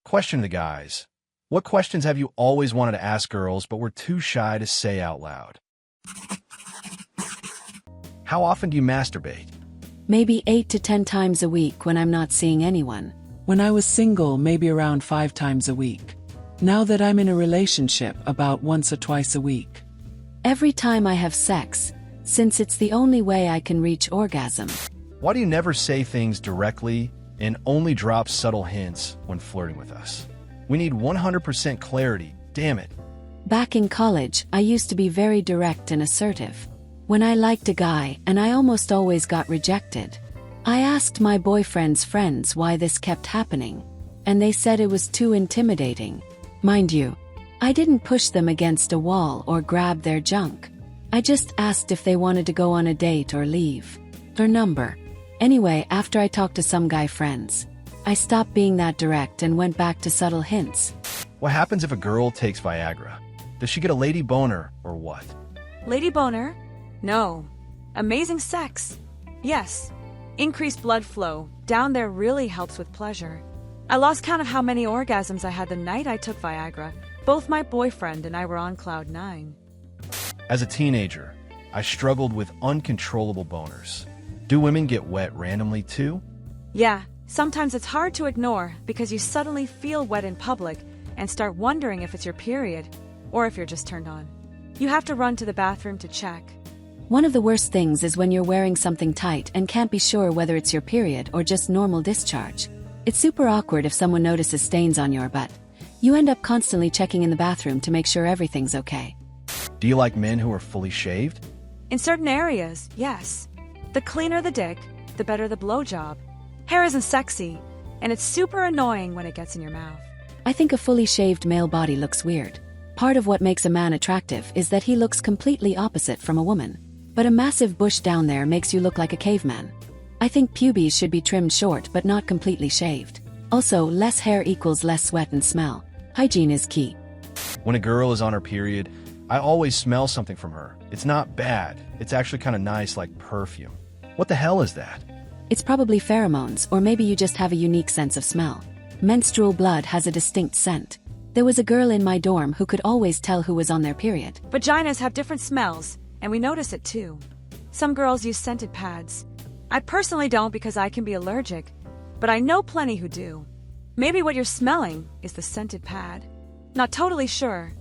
Question to the guys. What questions have you always wanted to ask girls but were too shy to say out loud? How often do you masturbate? Maybe 8 to 10 times a week when I'm not seeing anyone. When I was single, maybe around 5 times a week. Now that I'm in a relationship, about once or twice a week. Every time I have sex, since it's the only way I can reach orgasm. Why do you never say things directly and only drop subtle hints when flirting with us? We need 100% clarity, damn it. Back in college, I used to be very direct and assertive. When I liked a guy and I almost always got rejected, I asked my boyfriend's friends why this kept happening, and they said it was too intimidating. Mind you, I didn't push them against a wall or grab their junk. I just asked if they wanted to go on a date or leave their number. Anyway, after I talked to some guy friends, I stopped being that direct and went back to subtle hints. What happens if a girl takes Viagra? Does she get a lady boner or what? Lady boner? No. Amazing sex? Yes. Increased blood flow down there really helps with pleasure. I lost count of how many orgasms I had the night I took Viagra. Both my boyfriend and I were on cloud 9. As a teenager, I struggled with uncontrollable boners. Do women get wet randomly too? Yeah, sometimes it's hard to ignore because you suddenly feel wet in public and start wondering if it's your period or if you're just turned on. You have to run to the bathroom to check. One of the worst things is when you're wearing something tight and can't be sure whether it's your period or just normal discharge. It's super awkward if someone notices stains on your butt. You end up constantly checking in the bathroom to make sure everything's okay. Do you like men who are fully shaved? In certain areas, yes. The cleaner the dick, the better the blowjob. Hair isn't sexy, and it's super annoying when it gets in your mouth. I think a fully shaved male body looks weird. Part of what makes a man attractive is that he looks completely opposite from a woman. But a massive bush down there makes you look like a caveman. I think pubes should be trimmed short but not completely shaved. Also, less hair equals less sweat and smell. Hygiene is key. When a girl is on her period, I always smell something from her. It's not bad. It's actually kind of nice, like perfume. What the hell is that? It's probably pheromones, or maybe you just have a unique sense of smell. Menstrual blood has a distinct scent. There was a girl in my dorm who could always tell who was on their period. Vaginas have different smells, and we notice it too. Some girls use scented pads. I personally don't because I can be allergic, but I know plenty who do. Maybe what you're smelling is the scented pad. Not totally sure.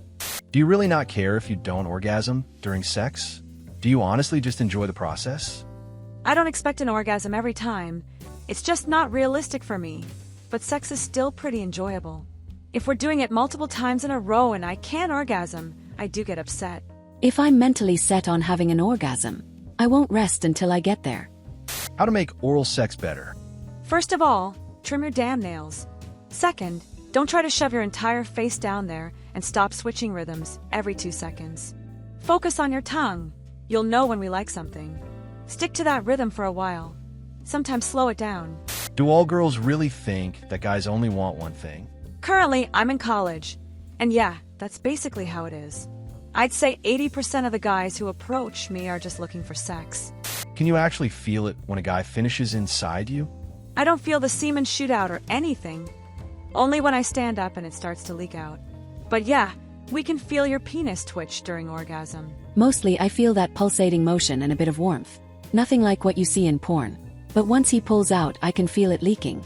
Do you really not care if you don't orgasm during sex? Do you honestly just enjoy the process? I don't expect an orgasm every time. It's just not realistic for me. But sex is still pretty enjoyable. If we're doing it multiple times in a row and I can't orgasm, I do get upset. If I'm mentally set on having an orgasm, I won't rest until I get there. How to make oral sex better? First of all, trim your damn nails. Second, don't try to shove your entire face down there and stop switching rhythms every 2 seconds. Focus on your tongue. You'll know when we like something. Stick to that rhythm for a while. Sometimes slow it down. Do all girls really think that guys only want one thing? Currently, I'm in college. And yeah, that's basically how it is. I'd say 80% of the guys who approach me are just looking for sex. Can you actually feel it when a guy finishes inside you? I don't feel the semen shoot out or anything. Only when I stand up and it starts to leak out. But yeah, we can feel your penis twitch during orgasm. Mostly I feel that pulsating motion and a bit of warmth. Nothing like what you see in porn. But once he pulls out, I can feel it leaking.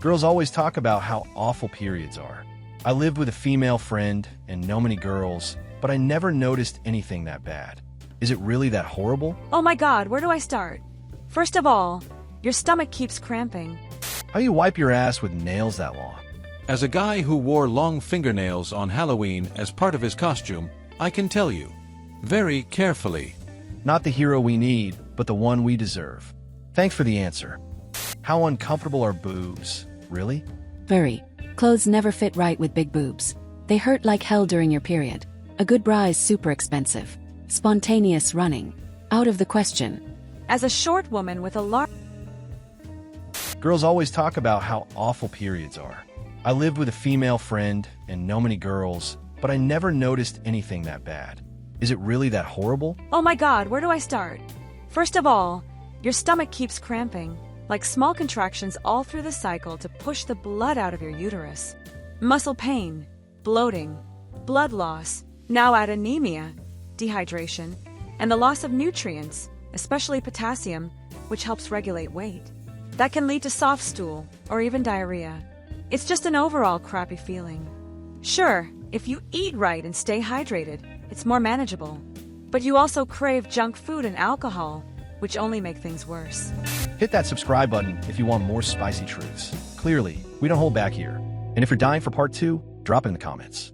Girls always talk about how awful periods are. I lived with a female friend and know many girls, but I never noticed anything that bad. Is it really that horrible? Oh my god, where do I start? First of all, your stomach keeps cramping. How do you wipe your ass with nails that long? As a guy who wore long fingernails on Halloween as part of his costume, I can tell you, very carefully. Not the hero we need, but the one we deserve. Thanks for the answer. How uncomfortable are boobs? Really? Very. Clothes never fit right with big boobs. They hurt like hell during your period. A good bra is super expensive. Spontaneous running. Out of the question. As a short woman with a large... Girls always talk about how awful periods are. I lived with a female friend and know many girls, but I never noticed anything that bad. Is it really that horrible? Oh my god, where do I start? First of all, your stomach keeps cramping, like small contractions all through the cycle to push the blood out of your uterus. muscle pain, bloating, blood loss, now add anemia, dehydration, and the loss of nutrients, especially potassium, which helps regulate weight. That can lead to soft stool or even diarrhea. It's just an overall crappy feeling. Sure, if you eat right and stay hydrated, it's more manageable. But you also crave junk food and alcohol, which only make things worse. Hit that subscribe button if you want more spicy truths. Clearly, we don't hold back here. And if you're dying for part 2, drop it in the comments.